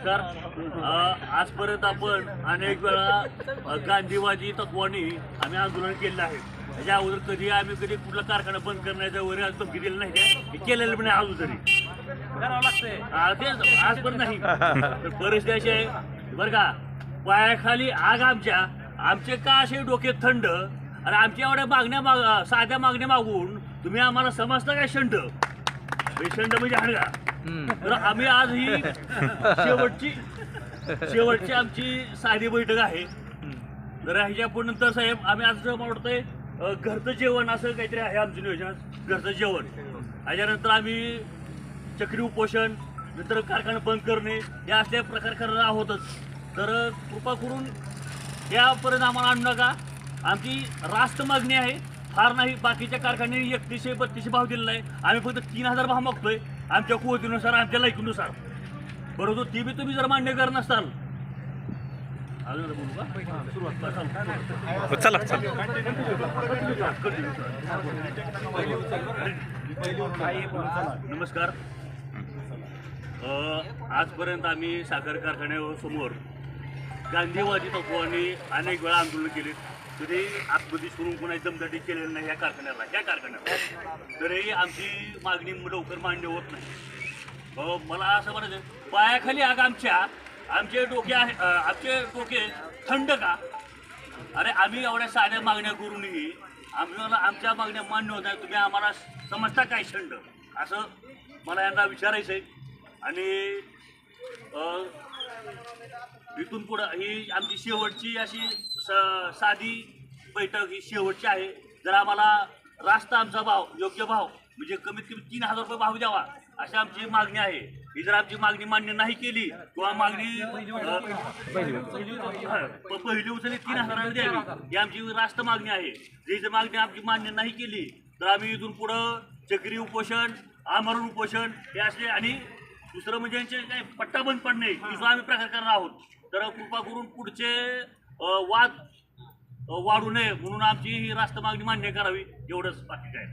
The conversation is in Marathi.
नमस्कार. आजपर्यंत आपण अनेक वेळा गांधीवादी तत्वाने आम्ही आंदोलन केलेलं आहे. त्याच्या अगोदर कधी कुठला कारखाना बंद करण्याच्या वगैरे आज धमकी दिली नाही, हे केलेलं पण नाही अजून तरी करावं लागतंय. तेच आजपर्यंत नाही. तर परिस्थिती अशी आहे बरं का, पायाखाली आग आमचे का असे डोके थंड आणि आमच्या एवढ्या साध्या मागण्या मागून तुम्ही आम्हाला समजता काय शंड म्हणजे हाडगा. तर आम्ही आज ही शेवटची आमची साधी बैठक आहे. तर ह्याच्या पुढे नंतर साहेब आम्ही आज वाटतोय घरचं जेवण असं काहीतरी आहे आमचं नियोजन, घरचं जेवण. ह्याच्यानंतर आम्ही चक्री उपोषण, नंतर कारखाना बंद करणे हे असले प्रकार करणार आहोतच. तर कृपा करून यापर्यंत आम्हाला आणू नका. आमची रास्त मागणी आहे, फार नाही. बाकीच्या कारखान्याने 3100-3200 भाव दिलेला आहे, आम्ही फक्त 3000 भाव मागतोय आमच्या कुवतीनुसार, आमच्या लायकीनुसार. बरोबर, ती बी तुम्ही जर मान्य करत नसताल चला नमस्कार. आजपर्यंत आम्ही साखर कारखान्यासमोर गांधीवादी तत्वाने अनेक वेळा आंदोलन केले. कधी आतमध्ये सोडून कोणाची दमदाटी केलेली नाही ह्या कारखान्याला. तरी आमची मागणी लवकर मान्य होत नाही. मला असं म्हणायचं, पायाखाली आग आमचे डोके थंड का? अरे आम्ही एवढ्या साध्या मागण्या करूनही आमच्या मागण्या मान्य होत नाही. तुम्ही आम्हाला समजता काय शंड, असं मला यांना विचारायचं आहे. आणि इथून पुढं ही आमची शेवटची अशी साधी बैठक ही शेवटची आहे. जर आम्हाला रास्त आमचा भाव, योग्य भाव म्हणजे कमीत कमी 3000 रुपये भाव द्यावा अशी आमची मागणी आहे. ही जर आमची मागणी मान्य नाही केली किंवा मागणी पहिली उचलली 3000 द्यावी, ही आमची रास्त मागणी आहे. जी जर मागणी आमची मान्य नाही केली तर आम्ही इथून पुढं चक्री उपोषण, आमरण उपोषण हे असले. आणि दुसरं म्हणजे यांचे काही पट्टा बंद पडणे ही जो आम्ही प्रकार करणार आहोत. तर कृपा करून पुढचे वाद वाढू नये म्हणून आमची ही रास्त मागणी मान्य करावी, एवढंच बाकी काय.